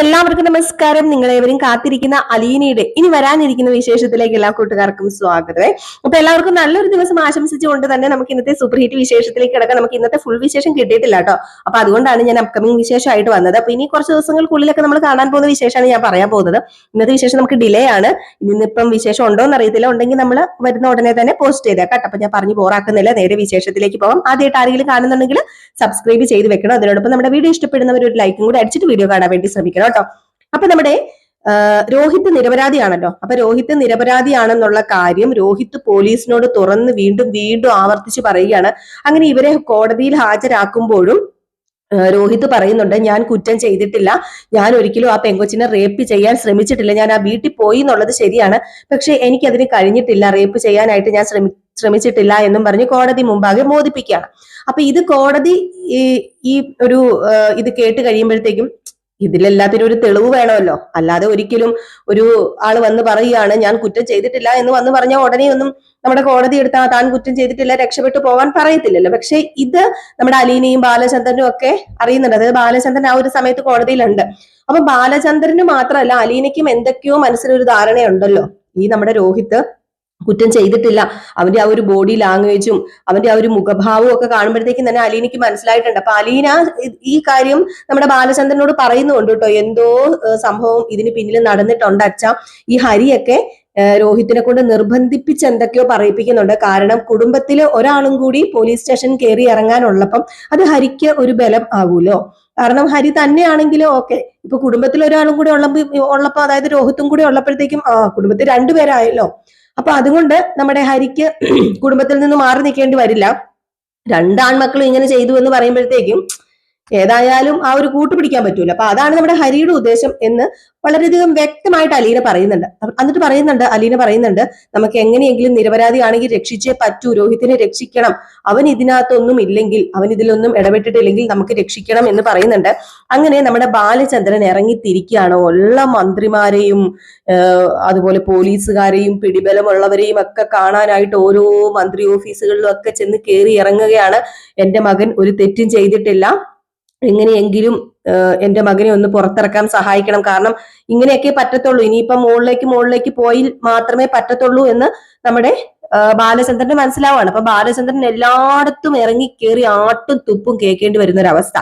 എല്ലാവർക്കും നമസ്കാരം. നിങ്ങളേവരും കാത്തിരിക്കുന്ന അലീനയുടെ ഇനി വരാനിരിക്കുന്ന വിശേഷത്തിലേക്ക് എല്ലാ കൂട്ടുകാർക്കും സ്വാഗതം. അപ്പൊ എല്ലാവർക്കും നല്ലൊരു ദിവസം ആശംസിച്ചുകൊണ്ട് തന്നെ നമുക്ക് ഇന്നത്തെ സൂപ്പർ ഹിറ്റ് വിശേഷത്തിലേക്ക് കിടക്കാം. നമുക്ക് ഇന്നത്തെ ഫുൾ വിശേഷം കിട്ടിയിട്ടില്ല കേട്ടോ. അപ്പൊ അതുകൊണ്ടാണ് ഞാൻ അപ്കമിംഗ് വിശേഷമായിട്ട് വന്നത്. അപ്പൊ ഇനി കുറച്ച് ദിവസങ്ങൾക്കുള്ളിലൊക്കെ നമ്മൾ കാണാൻ പോകുന്ന വിശേഷമാണ് ഞാൻ പറയാൻ പോകുന്നത്. ഇന്നത്തെ വിശേഷം നമുക്ക് ഡിലേ ആണ്. ഇന്നിപ്പം വിശേഷം ഉണ്ടോ എന്ന് അറിയത്തില്ല. ഉണ്ടെങ്കിൽ നമ്മൾ വരുന്ന ഉടനെ തന്നെ പോസ്റ്റ് ചെയ്തേക്കാം. അപ്പൊ ഞാൻ പറഞ്ഞു ബോറാക്കുന്നില്ല, നേരെ വിശേഷത്തിലേക്ക് പോകാം. ആദ്യമായിട്ട് ആരെങ്കിലും കാണുന്നുണ്ടെങ്കിൽ സബ്സ്ക്രൈബ് ചെയ്ത് വെക്കണം. അതിനോടൊപ്പം നമ്മുടെ വീഡിയോ ഇഷ്ടപ്പെടുന്നവർ ഒരു ലൈക്കും കൂടി അടിച്ചിട്ട് വീഡിയോ കാണാൻ വേണ്ടി ശ്രമിക്കണം കേട്ടോ. അപ്പൊ നമ്മുടെ രോഹിത് നിരപരാധിയാണല്ലോ. അപ്പൊ രോഹിത് നിരപരാധിയാണെന്നുള്ള കാര്യം രോഹിത് പോലീസിനോട് തുറന്ന് വീണ്ടും വീണ്ടും ആവർത്തിച്ച് പറയുകയാണ്. അങ്ങനെ ഇവരെ കോടതിയിൽ ഹാജരാക്കുമ്പോഴും രോഹിത് പറയുന്നുണ്ട്, ഞാൻ കുറ്റം ചെയ്തിട്ടില്ല, ഞാൻ ഒരിക്കലും ആ പെങ്കൊച്ചിനെ റേപ്പ് ചെയ്യാൻ ശ്രമിച്ചിട്ടില്ല, ഞാൻ ആ വീട്ടിൽ പോയി എന്നുള്ളത് ശരിയാണ്, പക്ഷെ എനിക്കതിന് കഴിഞ്ഞിട്ടില്ല, റേപ്പ് ചെയ്യാനായിട്ട് ഞാൻ ശ്രമിച്ചിട്ടില്ല എന്നും പറഞ്ഞ് കോടതി മുമ്പാകെ ബോധിപ്പിക്കുകയാണ്. അപ്പൊ ഇത് കോടതി ഈ ഒരു ഇത് കേട്ട് കഴിയുമ്പോഴത്തേക്കും ഇതിലെല്ലാത്തിനും ഒരു തെളിവ് വേണമല്ലോ. അല്ലാതെ ഒരിക്കലും ഒരു ആള് വന്ന് പറയുകയാണ് ഞാൻ കുറ്റം ചെയ്തിട്ടില്ല എന്ന് വന്ന് പറഞ്ഞാൽ ഉടനെ ഒന്നും നമ്മുടെ കോടതി എടുത്താൽ താൻ കുറ്റം ചെയ്തിട്ടില്ല രക്ഷപ്പെട്ടു പോകാൻ പറയത്തില്ലല്ലോ. പക്ഷെ ഇത് നമ്മുടെ അലീനയും ബാലചന്ദ്രനും ഒക്കെ അറിയുന്നുണ്ട്. അതായത് ബാലചന്ദ്രൻ ആ ഒരു സമയത്ത് കോടതിയിലുണ്ട്. അപ്പൊ ബാലചന്ദ്രന് മാത്രമല്ല അലീനയ്ക്കും എന്തൊക്കെയോ മനസ്സിലൊരു ധാരണയുണ്ടല്ലോ. ഈ നമ്മുടെ രോഹിത് കുറ്റം ചെയ്തിട്ടില്ല, അവന്റെ ആ ഒരു ബോഡി ലാംഗ്വേജും അവന്റെ ആ ഒരു മുഖഭാവവും ഒക്കെ കാണുമ്പോഴത്തേക്കും തന്നെ അലീനയ്ക്ക് മനസ്സിലായിട്ടുണ്ട്. അപ്പൊ അലീന ഈ കാര്യം നമ്മുടെ ബാലചന്ദ്രനോട് പറയുന്നുണ്ട് കേട്ടോ, എന്തോ സംഭവം ഇതിന് പിന്നിൽ നടന്നിട്ടുണ്ട് അച്ഛ. ഈ ഹരിയൊക്കെ രോഹിത്തിനെ കൊണ്ട് നിർബന്ധിപ്പിച്ച് എന്തൊക്കെയോ പറയിപ്പിക്കുന്നുണ്ട്. കാരണം കുടുംബത്തില് ഒരാളും കൂടി പോലീസ് സ്റ്റേഷൻ കയറി ഇറങ്ങാനുള്ളപ്പം അത് ഹരിക്ക് ഒരു ബലം ആകൂലോ. കാരണം ഹരി തന്നെയാണെങ്കിലും ഓക്കെ, ഇപ്പൊ കുടുംബത്തിൽ ഒരാളും കൂടി ഉള്ളപ്പോ അതായത് രോഹിത്തും കൂടി ഉള്ളപ്പോഴത്തേക്കും കുടുംബത്തിൽ രണ്ടുപേരായല്ലോ. അപ്പൊ അതുകൊണ്ട് നമ്മുടെ ഹരിക്ക് കുടുംബത്തിൽ നിന്ന് മാറി നിൽക്കേണ്ടി വരില്ല. രണ്ടാൺമക്കളും ഇങ്ങനെ ചെയ്തു എന്ന് പറയുമ്പോഴത്തേക്കും ഏതായാലും ആ ഒരു കൂട്ടുപിടിക്കാൻ പറ്റൂല. അപ്പൊ അതാണ് നമ്മുടെ ഹരിയുടെ ഉദ്ദേശം എന്ന് വളരെയധികം വ്യക്തമായിട്ട് അലീന പറയുന്നുണ്ട്. അലീന പറയുന്നുണ്ട് നമുക്ക് എങ്ങനെയെങ്കിലും നിരപരാധിയാണെങ്കിൽ രക്ഷിച്ചേ പറ്റൂ, രോഹിത്തിനെ രക്ഷിക്കണം, അവൻ ഇതിനകത്തൊന്നും ഇല്ലെങ്കിൽ, അവൻ ഇതിലൊന്നും ഇടപെട്ടിട്ടില്ലെങ്കിൽ നമുക്ക് രക്ഷിക്കണം എന്ന് പറയുന്നുണ്ട്. അങ്ങനെ നമ്മുടെ ബാലചന്ദ്രൻ ഇറങ്ങിത്തിരിക്കുകയാണ്. ഉള്ള മന്ത്രിമാരെയും അതുപോലെ പോലീസുകാരെയും പിടിബലമുള്ളവരെയും ഒക്കെ കാണാനായിട്ട് ഓരോ മന്ത്രി ഓഫീസുകളിലും ഒക്കെ ചെന്ന് കയറി ഇറങ്ങുകയാണ്. എന്റെ മകൻ ഒരു തെറ്റും ചെയ്തിട്ടില്ല, എങ്ങനെയെങ്കിലും എന്റെ മകനെ ഒന്ന് പുറത്തിറക്കാൻ സഹായിക്കണം, കാരണം ഇങ്ങനെയൊക്കെ പറ്റത്തുള്ളൂ, ഇനിയിപ്പം മുകളിലേക്ക് പോയി മാത്രമേ പറ്റത്തുള്ളൂ എന്ന് നമ്മുടെ ബാലചന്ദ്രന് മനസ്സിലാവാണ്. അപ്പൊ ബാലചന്ദ്രൻ എല്ലായിടത്തും ഇറങ്ങി കയറി ആട്ടും തുപ്പും കേൾക്കേണ്ടി വരുന്ന ഒരു അവസ്ഥ.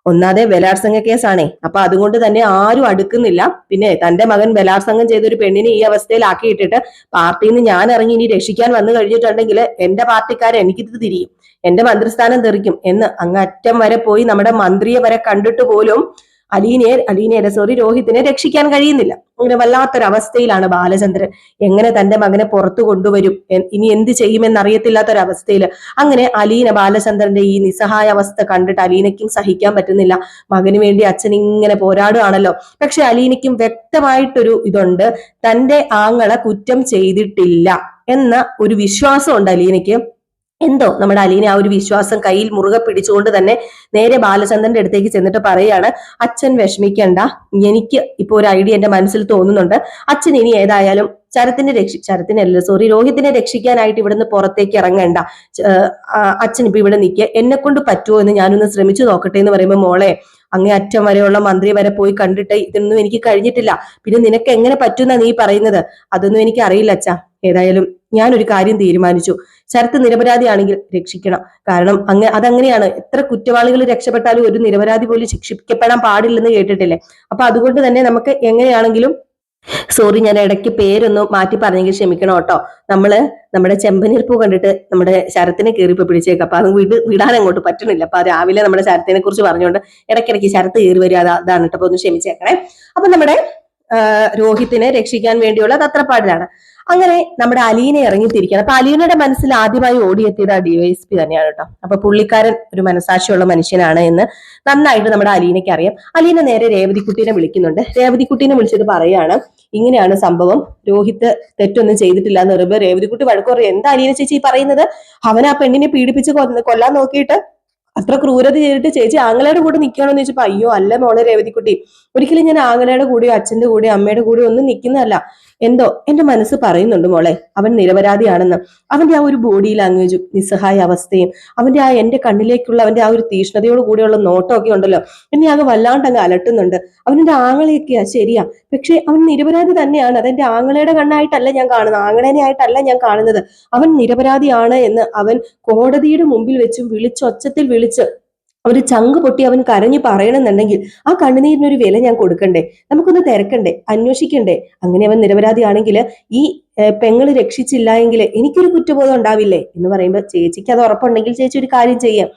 ഒന്നാതെ ബലാത്സംഗ കേസാണേ. അപ്പൊ അതുകൊണ്ട് തന്നെ ആരും അടുക്കുന്നില്ല. പിന്നെ തന്റെ മകൻ ബലാത്സംഗം ചെയ്ത ഒരു പെണ്ണിനെ ഈ അവസ്ഥയിലാക്കിയിട്ടിട്ട് പാർട്ടിയിൽ നിന്ന് ഞാൻ ഇറങ്ങി ഇനി രക്ഷിക്കാൻ വന്നു കഴിഞ്ഞിട്ടുണ്ടെങ്കിൽ എന്റെ പാർട്ടിക്കാരെ എനിക്കിത് തിരിയും, എന്റെ മന്ത്രിസ്ഥാനം തെറിക്കും എന്ന് അങ്ങറ്റം വരെ പോയി നമ്മുടെ മന്ത്രിയെ വരെ കണ്ടിട്ട് പോലും രോഹിത്തിനെ രക്ഷിക്കാൻ കഴിയുന്നില്ല. അങ്ങനെ വല്ലാത്തൊരവസ്ഥയിലാണ് ബാലചന്ദ്രൻ. എങ്ങനെ തന്റെ മകനെ പുറത്തു കൊണ്ടുവരും, ഇനി എന്ത് ചെയ്യുമെന്നറിയത്തില്ലാത്തൊരവസ്ഥയിൽ അങ്ങനെ ബാലചന്ദ്രന്റെ ഈ നിസ്സഹായ അവസ്ഥ കണ്ടിട്ട് അലീനയ്ക്കും സഹിക്കാൻ പറ്റുന്നില്ല. മകന് വേണ്ടി അച്ഛൻ ഇങ്ങനെ പോരാടുകയാണല്ലോ. പക്ഷെ അലീനയ്ക്കും വ്യക്തമായിട്ടൊരു ഇതുണ്ട്, തന്റെ ആങ്ങളെ കുറ്റം ചെയ്തിട്ടില്ല എന്ന ഒരു വിശ്വാസമുണ്ട് അലീനയ്ക്ക്. എന്തോ നമ്മുടെ അലീന ആ ഒരു വിശ്വാസം കയ്യിൽ മുറുകെ പിടിച്ചുകൊണ്ട് തന്നെ നേരെ ബാലചന്ദ്രന്റെ അടുത്തേക്ക് ചെന്നിട്ട് പറയാണ്, അച്ഛൻ വിഷമിക്കണ്ട, എനിക്ക് ഇപ്പൊ ഒരു ഐഡിയ എന്റെ മനസ്സിൽ തോന്നുന്നുണ്ട്, അച്ഛൻ ഇനി ഏതായാലും രോഹിത്തിനെ രക്ഷിക്കാനായിട്ട് ഇവിടുന്ന് പുറത്തേക്ക് ഇറങ്ങണ്ട, അച്ഛൻ ഇപ്പൊ ഇവിടെ നിൽക്കുക, എന്നെ കൊണ്ട് പറ്റുമോ എന്ന് ഞാനൊന്ന് ശ്രമിച്ചു നോക്കട്ടെ എന്ന് പറയുമ്പോൾ, മോളെ അങ്ങേ അറ്റം വരെയുള്ള മന്ത്രി വരെ പോയി കണ്ടിട്ട് ഇതൊന്നും എനിക്ക് കഴിഞ്ഞിട്ടില്ല, പിന്നെ നിനക്ക് എങ്ങനെ പറ്റുന്ന നീ പറയുന്നത്, അതൊന്നും എനിക്ക് അറിയില്ല അച്ഛാ. ഏതായാലും ഞാനൊരു കാര്യം തീരുമാനിച്ചു, ശരത്ത് നിരപരാധിയാണെങ്കിൽ രക്ഷിക്കണം, കാരണം അതങ്ങനെയാണ്, എത്ര കുറ്റവാളികൾ രക്ഷപ്പെട്ടാലും ഒരു നിരപരാധി പോലും ശിക്ഷിക്കപ്പെടാൻ പാടില്ലെന്ന് കേട്ടിട്ടില്ലേ. അപ്പൊ അതുകൊണ്ട് തന്നെ നമുക്ക് എങ്ങനെയാണെങ്കിലും, സോറി ഞാൻ ഇടയ്ക്ക് പേരൊന്നും മാറ്റി പറഞ്ഞെങ്കിൽ ക്ഷമിക്കണം കേട്ടോ, നമ്മുടെ ചെമ്പനീർപ്പൂ കണ്ടിട്ട് നമ്മുടെ ശരത്തിനെ കയറിപ്പോ പിടിച്ചേക്കാം. അപ്പൊ അത് വിടാൻ അങ്ങോട്ട് പറ്റണില്ല. അപ്പൊ രാവിലെ നമ്മുടെ ശരത്തിനെ കുറിച്ച് പറഞ്ഞുകൊണ്ട് ഇടയ്ക്കിടയ്ക്ക് ശരത്ത് കയറി വരിക, അതാണ് കേട്ടോ. അപ്പൊ ഒന്ന് ക്ഷമിച്ചേക്കണേ. അപ്പൊ നമ്മുടെ രോഹിത്തിനെ രക്ഷിക്കാൻ വേണ്ടിയുള്ള തത്രപ്പാടിലാണ്. അങ്ങനെ നമ്മുടെ അലീന ഇറങ്ങിത്തിരിക്കുകയാണ്. അപ്പൊ അലീനയുടെ മനസ്സിൽ ആദ്യമായി ഓടിയെത്തിയത് ആ DYSP തന്നെയാണ് കേട്ടോ. അപ്പൊ പുള്ളിക്കാരൻ ഒരു മനസാക്ഷിയുള്ള മനുഷ്യനാണ് എന്ന് നന്നായിട്ട് നമ്മുടെ അലീനയ്ക്ക് അറിയാം. അലീന നേരെ രേവതിക്കുട്ടീനെ വിളിക്കുന്നുണ്ട്. രേവതിക്കുട്ടീനെ വിളിച്ചിട്ട് പറയാണ്, ഇങ്ങനെയാണ് സംഭവം, രോഹിത് തെറ്റൊന്നും ചെയ്തിട്ടില്ല എന്ന് പറയുമ്പോൾ രേവതിക്കുട്ടി വഴക്ക് പറയും, എന്താ അലീന ചേച്ചി പറയുന്നത്, അവൻ ആ പെണ്ണിനെ പീഡിപ്പിച്ച് കൊല്ലാൻ നോക്കിയിട്ട് അത്ര ക്രൂരത ചെയ്തിട്ട് ചേച്ചി ആങ്ങളയുടെ കൂടെ നിൽക്കണമെന്ന് ചോദിച്ചപ്പോ അയ്യോ അല്ല മോളെ രേവതിക്കുട്ടി, ഒരിക്കലും ഞാൻ ആങ്ങളയുടെ കൂടെയോ അച്ഛന്റെ കൂടെയോ അമ്മയുടെ കൂടെയോ ഒന്നും നിൽക്കുന്നതല്ല. എന്തോ എന്റെ മനസ്സ് പറയുന്നുണ്ട് മോളെ അവൻ നിരപരാധിയാണെന്ന്. അവന്റെ ആ ഒരു ബോഡി ലാംഗ്വേജും നിസ്സഹായ അവസ്ഥയും അവന്റെ ആ എന്റെ കണ്ണിലേക്കുള്ള അവന്റെ ആ ഒരു തീഷ്ണതയോട് കൂടെയുള്ള നോട്ടമൊക്കെ ഉണ്ടല്ലോ, എന്നെ ആകെ വല്ലാണ്ട് അങ്ങ് അലട്ടുന്നുണ്ട്. അവന്റെ ആങ്ങളെയൊക്കെയാ ശരിയാ, പക്ഷെ അവൻ നിരപരാധി തന്നെയാണ്. അതെന്റെ ആങ്ങളയുടെ കണ്ണായിട്ടല്ല ഞാൻ കാണുന്നത്, ആങ്ങളേനെ ആയിട്ടല്ല ഞാൻ കാണുന്നത്. അവൻ നിരപരാധിയാണ് എന്ന് അവൻ കോടതിയുടെ മുമ്പിൽ വെച്ചും വിളിച്ചൊച്ചത്തിൽ വിളിച്ച് ഒരു ചങ്ക് പൊട്ടി അവൻ കരഞ്ഞു പറയണമെന്നുണ്ടെങ്കിൽ ആ കണ്ണുനീരിനൊരു വില ഞാൻ കൊടുക്കണ്ടേ? നമുക്കൊന്ന് തിരക്കണ്ടേ, അന്വേഷിക്കണ്ടേ? അങ്ങനെ അവൻ നിരപരാധിയാണെങ്കിൽ ഈ പെങ്ങള് രക്ഷിച്ചില്ല എങ്കിൽ എനിക്കൊരു കുറ്റബോധം ഉണ്ടാവില്ലേ എന്ന് പറയുമ്പോൾ ചേച്ചിക്ക് അത് ഉറപ്പുണ്ടെങ്കിൽ ചേച്ചി ഒരു കാര്യം ചെയ്യാം.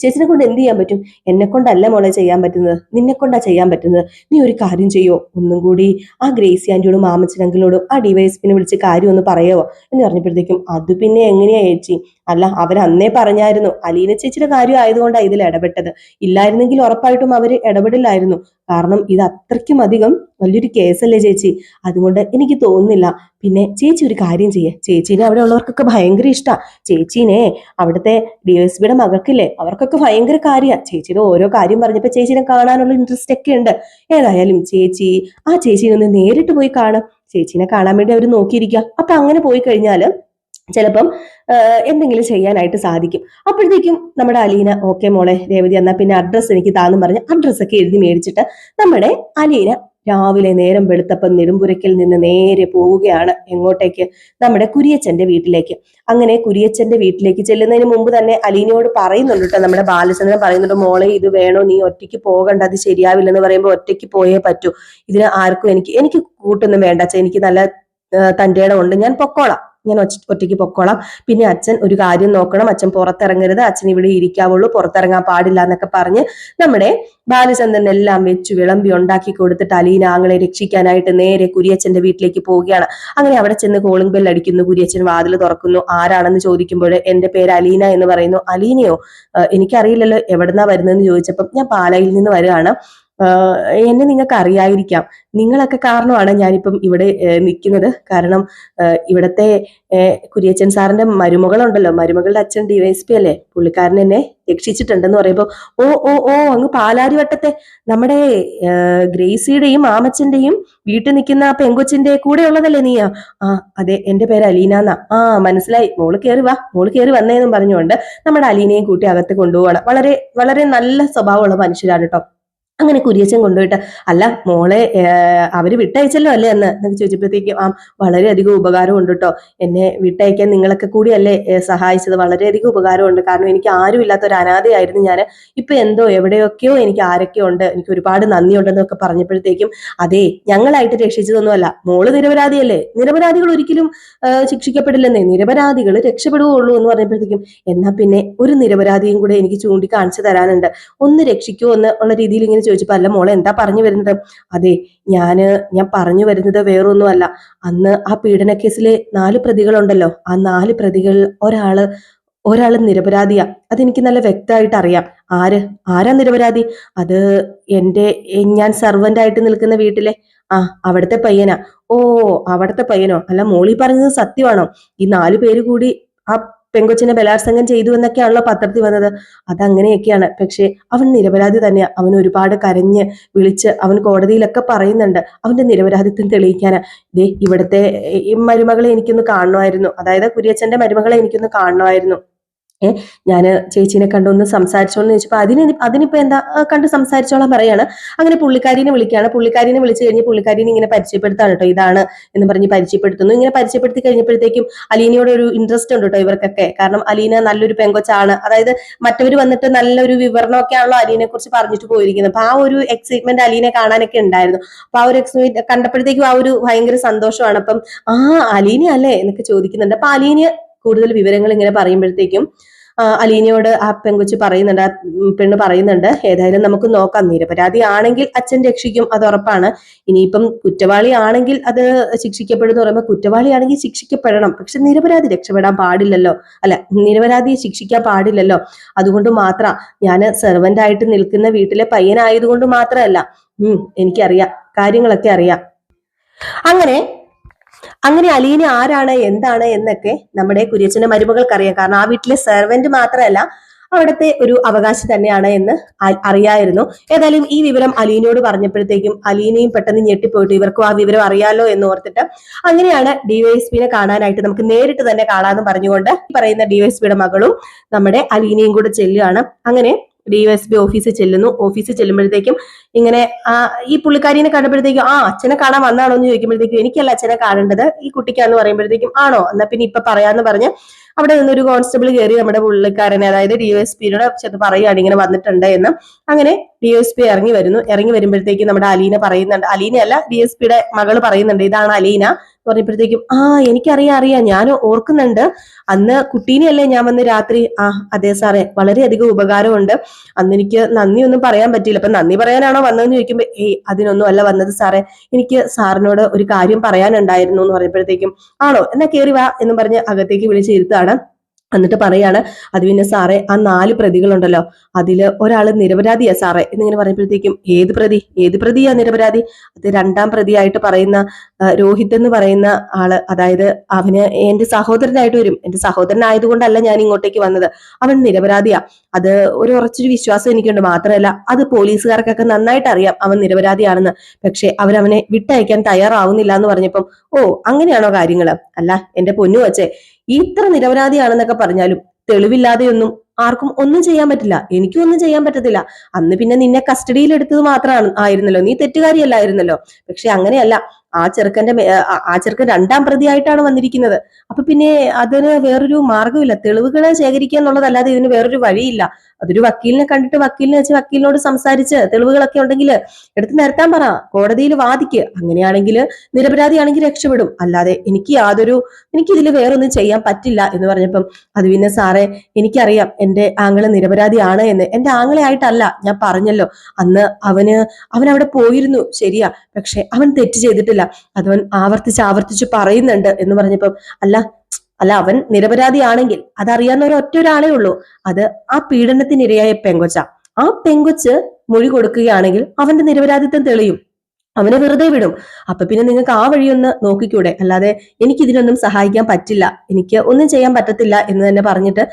ചേച്ചിനെ കൊണ്ട് എന്ത് ചെയ്യാൻ പറ്റും? എന്നെ കൊണ്ടല്ല മോളെ ചെയ്യാൻ പറ്റുന്നത്, നിന്നെ കൊണ്ടാ ചെയ്യാൻ പറ്റുന്നത്. നീ ഒരു കാര്യം ചെയ്യോ, ഒന്നും കൂടി ആ ഗ്രേസി ആന്റിയോടും മാമച്ചനങ്കിളോടും ആ ഡിവൈഎസ്പിനെ വിളിച്ച് കാര്യം ഒന്ന് പറയാവോ എന്ന് പറഞ്ഞപ്പോഴത്തേക്കും അത് പിന്നെ എങ്ങനെയാ ചേച്ചി, അല്ല അവർ അന്നേ പറഞ്ഞായിരുന്നു അലീന ചേച്ചിയുടെ കാര്യം ആയതുകൊണ്ടാണ് ഇതിൽ ഇടപെട്ടത്, ഇല്ലായിരുന്നെങ്കിൽ ഉറപ്പായിട്ടും അവര് ഇടപെടില്ലായിരുന്നു. കാരണം ഇത് അത്രയ്ക്കും അധികം വലിയൊരു കേസല്ലേ ചേച്ചി, അതുകൊണ്ട് എനിക്ക് തോന്നുന്നില്ല. പിന്നെ ചേച്ചി ഒരു കാര്യം ചെയ്യേ, ചേച്ചീനെ അവിടെ ഉള്ളവർക്കൊക്കെ ഭയങ്കര ഇഷ്ടാ. ചേച്ചീനെ അവിടുത്തെ ഡിഎസ്പിയുടെ മകൾക്കില്ലേ അവർക്കൊക്കെ ഭയങ്കര കാര്യമാണ്. ചേച്ചിയുടെ ഓരോ കാര്യം പറഞ്ഞപ്പോ ചേച്ചീനെ കാണാനുള്ള ഇൻട്രസ്റ്റ് ഒക്കെ ഉണ്ട്. ഏതായാലും ചേച്ചി ആ ചേച്ചീനെ ഒന്ന് നേരിട്ട് പോയി കാണും. ചേച്ചീനെ കാണാൻ വേണ്ടി അവർ നോക്കിയിരിക്കുക. അപ്പൊ അങ്ങനെ പോയി കഴിഞ്ഞാല് ചിലപ്പം എന്തെങ്കിലും ചെയ്യാനായിട്ട് സാധിക്കും. അപ്പോഴത്തേക്കും നമ്മുടെ അലീന ഓക്കെ മോളെ രേവതി എന്നാ പിന്നെ അഡ്രസ്സ് എനിക്ക് താന്നും പറഞ്ഞ് അഡ്രസ്സൊക്കെ എഴുതി മേടിച്ചിട്ട് നമ്മുടെ അലീന രാവിലെ നേരം വെളുത്തപ്പം നെടുമ്പുരയ്ക്കിൽ നിന്ന് നേരെ പോവുകയാണ് എങ്ങോട്ടേക്ക്? നമ്മുടെ കുര്യച്ചന്റെ വീട്ടിലേക്ക്. അങ്ങനെ കുര്യച്ചന്റെ വീട്ടിലേക്ക് ചെല്ലുന്നതിന് മുമ്പ് തന്നെ അലീനയോട് പറയുന്നുണ്ട് കേട്ടോ, നമ്മുടെ ബാലചന്ദ്രൻ പറയുന്നുണ്ട് മോളെ ഇത് വേണോ, നീ ഒറ്റയ്ക്ക് പോകണ്ട, അത് ശരിയാവില്ലെന്ന് പറയുമ്പോൾ ഒറ്റയ്ക്ക് പോയേ പറ്റൂ. ഇതിന് ആർക്കും എനിക്ക് കൂട്ടൊന്നും വേണ്ട, എനിക്ക് നല്ല തന്റെ ഇടം ഉണ്ട്, ഞാൻ പൊക്കോളാം, ഞാൻ ഒറ്റയ്ക്ക് പൊക്കോളാം. പിന്നെ അച്ഛൻ ഒരു കാര്യം നോക്കണം, അച്ഛൻ പുറത്തിറങ്ങരുത്, അച്ഛൻ ഇവിടെ ഇരിക്കാവുള്ളൂ, പുറത്തിറങ്ങാൻ പാടില്ല എന്നൊക്കെ പറഞ്ഞ് നമ്മുടെ ബാലചന്ദ്രൻ എല്ലാം വെച്ചു വിളമ്പി ഉണ്ടാക്കി കൊടുത്തിട്ട് അലീന ആങ്ങളെ രക്ഷിക്കാനായിട്ട് നേരെ കുര്യച്ചന്റെ വീട്ടിലേക്ക് പോവുകയാണ്. അങ്ങനെ അവിടെ ചെന്ന് കോളിംഗ് ബെൽ അടിക്കുന്നു. കുര്യച്ചൻ വാതിൽ തുറക്കുന്നു. ആരാണെന്ന് ചോദിക്കുമ്പോൾ എന്റെ പേര് അലീന എന്ന് പറയുന്നു. അലീനയോ? എനിക്കറിയില്ലല്ലോ, എവിടുന്നാ വരുന്നതെന്ന് ചോദിച്ചപ്പം ഞാൻ പാലായിൽ നിന്ന് വരികയാണ്, എന്നെ നിങ്ങൾക്ക് അറിയാതിരിക്കാം, നിങ്ങളൊക്കെ കാരണമാണ് ഞാനിപ്പം ഇവിടെ നിൽക്കുന്നത്. കാരണം ഇവിടത്തെ കുര്യച്ചൻ സാറിന്റെ മരുമകളുണ്ടല്ലോ, മരുമകളുടെ അച്ഛൻ ഡിവൈഎസ്പി അല്ലേ, പുള്ളിക്കാരൻ എന്നെ രക്ഷിച്ചിട്ടുണ്ടെന്ന് പറയുമ്പോൾ ഓ ഓ ഓ അങ്ങ് പാലാരിവട്ടത്തെ നമ്മുടെ ഗ്രേസിയുടെയും മാമച്ചന്റെയും വീട്ടിൽ നിൽക്കുന്ന ആ പെങ്കൊച്ചിന്റെ കൂടെ ഉള്ളതല്ലേ നീ? ആ അതെ, എന്റെ പേര് അലീന എന്നാ. ആ മനസ്സിലായി, മോള് കയറി വാ, മോള് കയറി വന്നേന്നും പറഞ്ഞുകൊണ്ട് നമ്മുടെ അലീനയും കൂട്ടി അകത്ത് കൊണ്ടുപോവാണ്. വളരെ വളരെ നല്ല സ്വഭാവമുള്ള മനുഷ്യരാണ് കേട്ടോ. അങ്ങനെ കുര്യച്ചൻ കൊണ്ടുപോയിട്ട് അല്ല മോളെ അവര് വിട്ടയച്ചല്ലോ അല്ലേ എന്നൊക്കെ ചോദിച്ചപ്പോഴത്തേക്കും ആ വളരെയധികം ഉപകാരമുണ്ട് കേട്ടോ, എന്നെ വിട്ടയക്കാൻ നിങ്ങളൊക്കെ കൂടിയല്ലേ സഹായിച്ചത്, വളരെയധികം ഉപകാരമുണ്ട്. കാരണം എനിക്ക് ആരും ഇല്ലാത്ത ഒരു അനാഥയായിരുന്നു ഞാൻ, ഇപ്പൊ എന്തോ എവിടെയൊക്കെയോ എനിക്ക് ആരൊക്കെയോ ഉണ്ട്, എനിക്ക് ഒരുപാട് നന്ദിയുണ്ടെന്നൊക്കെ പറഞ്ഞപ്പോഴത്തേക്കും അതെ ഞങ്ങളായിട്ട് രക്ഷിച്ചതൊന്നുമല്ല, മോള് നിരപരാധിയല്ലേ, നിരപരാധികൾ ഒരിക്കലും ശിക്ഷിക്കപ്പെടില്ലെന്നേ, നിരപരാധികൾ രക്ഷപ്പെടുകയുള്ളൂ എന്ന് പറഞ്ഞപ്പോഴത്തേക്കും എന്നാ പിന്നെ ഒരു നിരപരാധിയും കൂടെ എനിക്ക് ചൂണ്ടിക്കാണിച്ചു തരാനുണ്ട്, ഒന്ന് രക്ഷിക്കുമോ എന്ന് ഉള്ള രീതിയിൽ ഇങ്ങനെ ചോദിച്ചപ്പോ അല്ല മോളെ എന്താ പറഞ്ഞു വരുന്നത്? അതെ ഞാൻ പറഞ്ഞു വരുന്നത് വേറൊന്നുമല്ല, അന്ന് ആ പീഡന കേസിലെ 4 പ്രതികളുണ്ടല്ലോ, ആ 4 പ്രതികൾ ഒരാള് നിരപരാധിയാ, അതെനിക്ക് നല്ല വ്യക്തമായിട്ട് അറിയാം. ആരാ നിരപരാധി? അത് ഞാൻ സർവന്റ് ആയിട്ട് നിൽക്കുന്ന വീട്ടിലെ അവിടുത്തെ പയ്യനാ. ഓ അവിടുത്തെ പയ്യനോ? അല്ല മോളി പറഞ്ഞത് സത്യമാണോ? ഈ 4 പേര് കൂടി ആ പെങ്കൊച്ചിനെ ബലാത്സംഗം ചെയ്തു എന്നൊക്കെയാണല്ലോ പത്രത്തിൽ വന്നത്. അതങ്ങനെയൊക്കെയാണ്, പക്ഷെ അവൻ നിരപരാധി തന്നെയാ. അവൻ ഒരുപാട് കരഞ്ഞ് വിളിച്ച് അവൻ കോടതിയിലൊക്കെ പറയുന്നുണ്ട് അവന്റെ നിരപരാധിത്വം തെളിയിക്കാനാ. ഇവിടുത്തെ മരുമകളെ എനിക്കൊന്ന് കാണണമായിരുന്നു, അതായത് കുര്യച്ചന്റെ മരുമകളെ എനിക്കൊന്ന് കാണണമായിരുന്നു. ഞാന് ചേച്ചീനെ കണ്ടൊന്ന് സംസാരിച്ചോന്ന് ചോദിച്ചപ്പോ അതിനിപ്പോ എന്താ, കണ്ട് സംസാരിച്ചോളാൻ പറയാണ്. അങ്ങനെ പുള്ളിക്കാരിനെ വിളിക്കുകയാണ്. പുള്ളിക്കാരിനെ വിളിച്ചു കഴിഞ്ഞ് പുള്ളിക്കാരിനെ ഇങ്ങനെ പരിചയപ്പെടുത്താണ് കേട്ടോ, ഇതാണ് എന്ന് പറഞ്ഞ് പരിചയപ്പെടുത്തുന്നു. ഇങ്ങനെ പരിചയപ്പെടുത്തി കഴിഞ്ഞപ്പോഴത്തേക്കും അലീനയോട് ഒരു ഇൻട്രസ്റ്റ് ഉണ്ട് കേട്ടോ ഇവർക്കൊക്കെ. കാരണം അലീന നല്ലൊരു പെങ്കൊച്ചാണ്, അതായത് മറ്റവര് വന്നിട്ട് നല്ലൊരു വിവരണമൊക്കെ ആണല്ലോ അലീനെ കുറിച്ച് പറഞ്ഞിട്ട് പോയിരിക്കുന്നത്. അപ്പൊ ആ ഒരു എക്സൈറ്റ്മെന്റ് അലീനെ കാണാനൊക്കെ ഉണ്ടായിരുന്നു. അപ്പൊ ആ ഒരു എക്സൈറ്റ്മെന്റ് കണ്ടപ്പോഴത്തേക്കും ആ ഒരു ഭയങ്കര സന്തോഷമാണ്. അപ്പം അലീന അല്ലേ എന്നൊക്കെ ചോദിക്കുന്നുണ്ട്. അപ്പൊ അലീന കൂടുതൽ വിവരങ്ങൾ ഇങ്ങനെ പറയുമ്പോഴത്തേക്കും അലീനയോട് ആ പെങ്കൊച്ച് പറയുന്നുണ്ട്, ആ പെണ്ണ് പറയുന്നുണ്ട്, ഏതായാലും നമുക്ക് നോക്കാം, നിരപരാധി ആണെങ്കിൽ അച്ഛൻ രക്ഷിക്കും, അത് ഉറപ്പാണ്. ഇനിയിപ്പം കുറ്റവാളി ആണെങ്കിൽ അത് ശിക്ഷിക്കപ്പെടുന്നു പറയുമ്പോൾ കുറ്റവാളിയാണെങ്കിൽ ശിക്ഷിക്കപ്പെടണം, പക്ഷെ നിരപരാധി രക്ഷപ്പെടാൻ പാടില്ലല്ലോ, അല്ല നിരപരാധിയെ ശിക്ഷിക്കാൻ പാടില്ലല്ലോ. അതുകൊണ്ട് മാത്രം ഞാൻ സെർവന്റ് ആയിട്ട് നിൽക്കുന്ന വീട്ടിലെ പയ്യനായതുകൊണ്ട് മാത്രമല്ല, എനിക്കറിയാം, കാര്യങ്ങളൊക്കെ അറിയാം. അങ്ങനെ അലീന ആരാണ് എന്താണ് എന്നൊക്കെ നമ്മുടെ കുര്യച്ചന്റെ മരുമകൾക്ക് അറിയാം. കാരണം ആ വീട്ടിലെ സെർവന്റ് മാത്രമല്ല, അവിടുത്തെ ഒരു അവകാശി തന്നെയാണ് എന്ന് അറിയായിരുന്നു. ഏതായാലും ഈ വിവരം അലീനയോട് പറഞ്ഞപ്പോഴത്തേക്കും അലീനയും പെട്ടെന്ന് ഞെട്ടിപ്പോയിട്ട് ഇവർക്കും ആ വിവരം അറിയാലോ എന്ന് ഓർത്തിട്ട് അങ്ങനെയാണ് ഡിവൈഎസ്പിനെ കാണാനായിട്ട് നമുക്ക് നേരിട്ട് തന്നെ കാണാമെന്ന് പറഞ്ഞുകൊണ്ട് പറയുന്ന ഡിവൈഎസ്പിയുടെ മകളും നമ്മുടെ അലീനയും കൂടെ ചെല്ലുകയാണ്. അങ്ങനെ ഡിവൈഎസ്പി ഓഫീസിൽ ചെല്ലുന്നു. ഓഫീസിൽ ചെല്ലുമ്പോഴത്തേക്കും ഇങ്ങനെ ഈ പുള്ളിക്കാരിനെ കണ്ടപ്പോഴത്തേക്കും അച്ഛനെ കാണാൻ വന്നാണോ എന്ന് ചോദിക്കുമ്പോഴത്തേക്കും എനിക്കല്ല അച്ഛനെ കാണേണ്ടത്, ഈ കുട്ടിക്കാന്ന് പറയുമ്പോഴത്തേക്കും ആണോ എന്നാ പിന്നെ ഇപ്പൊ പറയാന്ന് പറഞ്ഞ് അവിടെ നിന്നൊരു കോൺസ്റ്റബിൾ കയറി നമ്മുടെ പുള്ളിക്കാരനെ അതായത് ഡിവൈഎസ്പിയോട് ചെന്ന് പറയുകയാണ് ഇങ്ങനെ വന്നിട്ടുണ്ട് എന്ന്. അങ്ങനെ ഡിവൈഎസ്പി ഇറങ്ങി വരുന്നു. ഇറങ്ങി വരുമ്പോഴത്തേക്കും നമ്മുടെ അലീന പറയുന്നുണ്ട്, അലീനയല്ല ഡിഎസ്പിയുടെ മകള് പറയുന്നുണ്ട് ഇതാണ് അലീന എന്ന് പറഞ്ഞപ്പോഴത്തേക്കും എനിക്കറിയാം ഞാൻ ഓർക്കുന്നുണ്ട്, അന്ന് കുട്ടീനെയല്ലേ ഞാൻ വന്ന് രാത്രി അതെ സാറേ വളരെയധികം ഉപകാരമുണ്ട്, അന്ന് എനിക്ക് നന്ദിയൊന്നും പറയാൻ പറ്റിയില്ല, അപ്പൊ നന്ദി പറയാനാണോ വന്നതെന്ന് ചോദിക്കുമ്പോ അതിനൊന്നും അല്ല വന്നത് സാറേ, എനിക്ക് സാറിനോട് ഒരു കാര്യം പറയാനുണ്ടായിരുന്നു എന്ന് പറയുമ്പോഴത്തേക്കും ആണോ എന്നാ കേറി വാ എന്ന് പറഞ്ഞ് അകത്തേക്ക് വിളിച്ചിരുത്താണ്. എന്നിട്ട് പറയാണ് അത് പിന്നെ സാറേ ആ 4 പ്രതികളുണ്ടല്ലോ അതില് ഒരാള് നിരപരാധിയാ സാറേ എന്നിങ്ങനെ പറയുമ്പോഴത്തേക്കും ഏത് പ്രതിയാ നിരപരാധി? അത് 2ാം പ്രതിയായിട്ട് പറയുന്ന രോഹിത് എന്ന് പറയുന്ന ആള്, അതായത് അവന് എന്റെ സഹോദരനായിട്ട് വരും, എന്റെ സഹോദരനായതുകൊണ്ടല്ല ഞാൻ ഇങ്ങോട്ടേക്ക് വന്നത്, അവൻ നിരപരാധിയാ, അത് ഒരു ഉറച്ചൊരു വിശ്വാസം എനിക്കുണ്ട്. മാത്രമല്ല അത് പോലീസുകാർക്കൊക്കെ നന്നായിട്ട് അറിയാം അവൻ നിരപരാധിയാണെന്ന്, പക്ഷെ അവരവനെ വിട്ടയക്കാൻ തയ്യാറാവുന്നില്ല എന്ന് പറഞ്ഞപ്പം അങ്ങനെയാണോ കാര്യങ്ങള്? അല്ല എന്റെ പൊന്നു വച്ചേ, ഇത്ര നിരപരാധിയാണെന്നൊക്കെ പറഞ്ഞാലും തെളിവില്ലാതെയൊന്നും ആർക്കും ഒന്നും ചെയ്യാൻ പറ്റില്ല, എനിക്കും ഒന്നും ചെയ്യാൻ പറ്റത്തില്ല. അന്ന് പിന്നെ നിന്നെ കസ്റ്റഡിയിൽ എടുത്തത് മാത്രമാണ് ആയിരുന്നല്ലോ, നീ തെറ്റുകാരിയല്ലായിരുന്നല്ലോ. പക്ഷെ അങ്ങനെയല്ല, ആ ചെറുക്കൻ 2ാം പ്രതിയായിട്ടാണ് വന്നിരിക്കുന്നത്. അപ്പൊ പിന്നെ അതിന് വേറൊരു മാർഗമില്ല, തെളിവുകളെ ശേഖരിക്കുക എന്നുള്ളതല്ലാതെ ഇതിന് വേറൊരു വഴിയില്ല. അതൊരു വക്കീലിനെ കണ്ടിട്ട് വക്കീലിനെ വെച്ച് വക്കീലിനോട് സംസാരിച്ച് തെളിവുകളൊക്കെ ഉണ്ടെങ്കിൽ എടുത്ത് നിരത്താൻ പറ, കോടതിയിൽ വാദിക്ക്, അങ്ങനെയാണെങ്കിൽ നിരപരാധിയാണെങ്കിൽ രക്ഷപ്പെടും, അല്ലാതെ എനിക്കിതിൽ വേറൊന്നും ചെയ്യാൻ പറ്റില്ല എന്ന് പറഞ്ഞപ്പം അത് പിന്നെ സാറേ എനിക്കറിയാം എന്റെ ആങ്ങളെ നിരപരാധിയാണ് എന്ന്. എന്റെ ആങ്ങളെ ആയിട്ടല്ല, ഞാൻ പറഞ്ഞല്ലോ അന്ന് അവൻ അവിടെ പോയിരുന്നു ശരിയാ, പക്ഷെ അവൻ തെറ്റ് ചെയ്തിട്ടില്ല, അതവൻ ആവർത്തിച്ച് പറയുന്നുണ്ട് എന്ന് പറഞ്ഞപ്പം അല്ല അവൻ നിരപരാധിയാണെങ്കിൽ അതറിയാവുന്ന ഒരാളേ ഉള്ളൂ, അത് ആ പീഡനത്തിനിരയായ പെങ്കൊച്ച. ആ പെങ്കൊച്ച് മൊഴി കൊടുക്കുകയാണെങ്കിൽ അവന്റെ നിരപരാധിത്വം തെളിയും, അവനെ വെറുതെ വിടും. അപ്പൊ പിന്നെ നിങ്ങൾക്ക് ആ വഴിയൊന്ന് നോക്കിക്കൂടെ, അല്ലാതെ എനിക്ക് ഇതിനൊന്നും സഹായിക്കാൻ പറ്റില്ല, എനിക്ക് ഒന്നും ചെയ്യാൻ പറ്റത്തില്ല എന്ന് തന്നെ പറഞ്ഞിട്ട്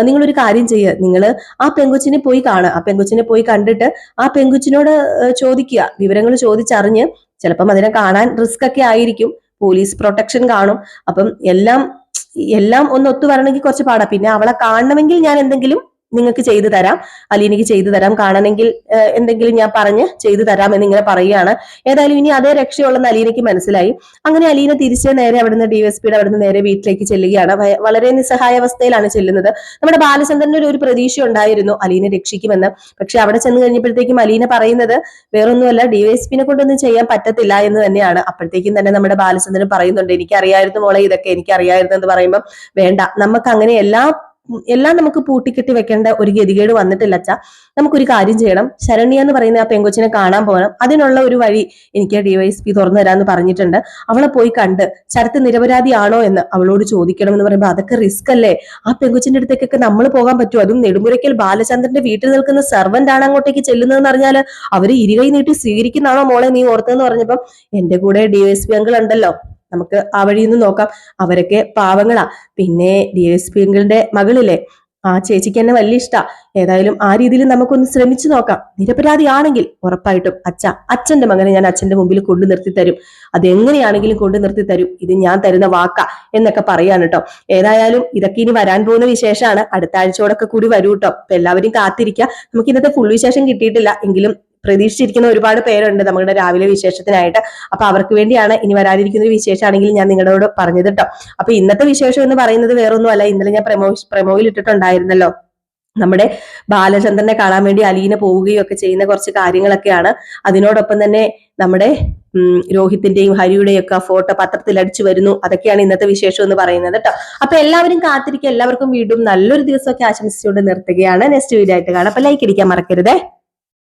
നിങ്ങളൊരു കാര്യം ചെയ്യുക, നിങ്ങൾ ആ പെങ്കൊച്ചിനെ പോയി കാണുക, ആ പെങ്കൊച്ചിനെ പോയി കണ്ടിട്ട് ആ പെങ്കൊച്ചിനോട് ചോദിക്കുക, വിവരങ്ങൾ ചോദിച്ചറിഞ്ഞ്, ചിലപ്പം അതിനെ കാണാൻ റിസ്ക് ഒക്കെ ആയിരിക്കും, പോലീസ് പ്രൊട്ടക്ഷൻ കാണും, അപ്പം എല്ലാം ഒന്ന് ഒത്തു വരണമെങ്കിൽ കുറച്ച് പാടാ. പിന്നെ അവളെ കാണണമെങ്കിൽ ഞാൻ എന്തെങ്കിലും നിങ്ങൾക്ക് ചെയ്തു തരാം, അലീനയ്ക്ക് ചെയ്തു തരാം, കാണണമെങ്കിൽ എന്തെങ്കിലും ഞാൻ പറഞ്ഞ് ചെയ്തു തരാം എന്നിങ്ങനെ പറയുകയാണ്. ഏതായാലും ഇനി അതേ രക്ഷയുള്ളെന്ന് അലീനയ്ക്ക് മനസ്സിലായി. അങ്ങനെ അലീന തിരിച്ച് നേരെ അവിടുന്ന് ഡിവൈഎസ്പിയുടെ അവിടുന്ന് നേരെ വീട്ടിലേക്ക് ചെല്ലുകയാണ്. വളരെ നിസ്സഹായാവസ്ഥയിലാണ് ചെല്ലുന്നത്. നമ്മുടെ ബാലചന്ദ്രന്റെ ഒരു പ്രതീക്ഷ ഉണ്ടായിരുന്നു അലീന രക്ഷിക്കുമെന്ന്. പക്ഷെ അവിടെ ചെന്ന് കഴിഞ്ഞപ്പോഴത്തേക്കും അലീന പറയുന്നത് വേറൊന്നുമല്ല, ഡിവൈഎസ്പിനെ കൊണ്ടൊന്നും ചെയ്യാൻ പറ്റത്തില്ല എന്ന് തന്നെയാണ്. അപ്പോഴത്തേക്കും തന്നെ നമ്മുടെ ബാലചന്ദ്രൻ പറയുന്നുണ്ട് എനിക്കറിയായിരുന്നു മോളെ, ഇതൊക്കെ എനിക്കറിയായിരുന്നു എന്ന് പറയുമ്പോൾ വേണ്ട, നമുക്ക് അങ്ങനെ എല്ലാം നമുക്ക് പൂട്ടിക്കെട്ടി വെക്കേണ്ട ഒരു ഗതികേട് വന്നിട്ടില്ല അച്ഛാ. നമുക്കൊരു കാര്യം ചെയ്യണം, ശരണ്യ എന്ന് പറയുന്ന ആ പെങ്കൊച്ചിനെ കാണാൻ പോകണം, അതിനുള്ള ഒരു വഴി എനിക്ക് ഡിവൈഎസ്പി തുറന്നു തരാന്ന് പറഞ്ഞിട്ടുണ്ട്. അവളെ പോയി കണ്ട് ശരത്ത് നിരപരാധിയാണോ എന്ന് അവളോട് ചോദിക്കണം എന്ന് പറയുമ്പോൾ അതൊക്കെ റിസ്ക് അല്ലേ, ആ പെങ്കൊച്ചിന്റെ അടുത്തേക്കൊക്കെ നമ്മൾ പോകാൻ പറ്റുമോ? അതും നെടുമുരയ്ക്കൽ ബാലചന്ദ്രന്റെ വീട്ടിൽ നിൽക്കുന്ന സെർവന്റ് ആണ് അങ്ങോട്ടേക്ക് ചെല്ലുന്നതെന്ന് അറിഞ്ഞാൽ അവര് ഇരുകൈ നീട്ടി സ്വീകരിക്കുന്നതാണോ മോളെ നീ ഓർത്തതെന്ന് പറഞ്ഞപ്പം എന്റെ കൂടെ ഡിവൈഎസ്പി അങ്കിൾ ഉണ്ടല്ലോ, നമുക്ക് ആ വഴിയൊന്ന് നോക്കാം, അവരൊക്കെ പാവങ്ങളാ, പിന്നെ ഡിവൈഎസ്പി അങ്കിളിന്റെ മകളില്ലേ ആ ചേച്ചിക്ക് എന്നെ വലിയ ഇഷ്ടാ, ഏതായാലും ആ രീതിയിൽ നമുക്കൊന്ന് ശ്രമിച്ചു നോക്കാം, നിരപരാധിയാണെങ്കിൽ ഉറപ്പായിട്ടും അച്ഛന്റെ മകനെ ഞാൻ അച്ഛന്റെ മുമ്പിൽ കൊണ്ടു നിർത്തി തരും, അതെങ്ങനെയാണെങ്കിലും കൊണ്ടു നിർത്തി തരും, ഇത് ഞാൻ തരുന്ന വാക്കാ എന്നൊക്കെ പറയാണ് കേട്ടോ. ഏതായാലും ഇതൊക്കെ ഇനി വരാൻ പോകുന്ന വിശേഷമാണ്, അടുത്ത ആഴ്ചയോടൊക്കെ കൂടി വരൂ കേട്ടോ. അപ്പൊ എല്ലാവരും കാത്തിരിക്കുക. നമുക്ക് ഇന്നത്തെ ഫുൾ വിശേഷം കിട്ടിയിട്ടില്ല എങ്കിലും പ്രതീക്ഷിച്ചിരിക്കുന്ന ഒരുപാട് പേരുണ്ട് നമ്മുടെ രാവിലെ വിശേഷത്തിനായിട്ട്. അപ്പൊ അവർക്ക് വേണ്ടിയാണ് ഇനി വരാനിരിക്കുന്ന ഒരു വിശേഷമാണെങ്കിൽ ഞാൻ നിങ്ങളോട് പറഞ്ഞത് കേട്ടോ. അപ്പൊ ഇന്നത്തെ വിശേഷം എന്ന് പറയുന്നത് വേറൊന്നും അല്ല, ഇന്നലെ ഞാൻ പ്രമോയിൽ ഇട്ടിട്ടുണ്ടായിരുന്നല്ലോ, നമ്മുടെ ബാലചന്ദ്രനെ കാണാൻ വേണ്ടി അലീന പോവുകയും ഒക്കെ ചെയ്യുന്ന കുറച്ച് കാര്യങ്ങളൊക്കെയാണ്. അതിനോടൊപ്പം തന്നെ നമ്മുടെ രോഹിത്തിന്റെയും ഹരിയുടെയും ഒക്കെ ഫോട്ടോ പത്രത്തിൽ അടിച്ചു വരുന്നു. അതൊക്കെയാണ് ഇന്നത്തെ വിശേഷം എന്ന് പറയുന്നത് കേട്ടോ. അപ്പൊ എല്ലാവരും കാത്തിരിക്കുക. എല്ലാവർക്കും വീണ്ടും നല്ലൊരു ദിവസമൊക്കെ ആശംസിച്ചുകൊണ്ട് നിർത്തുകയാണ്. നെക്സ്റ്റ് വീഡിയോ ആയിട്ട് കാണാം. അപ്പൊ ലൈക്ക് അടിക്കാൻ മറക്കരുതേ.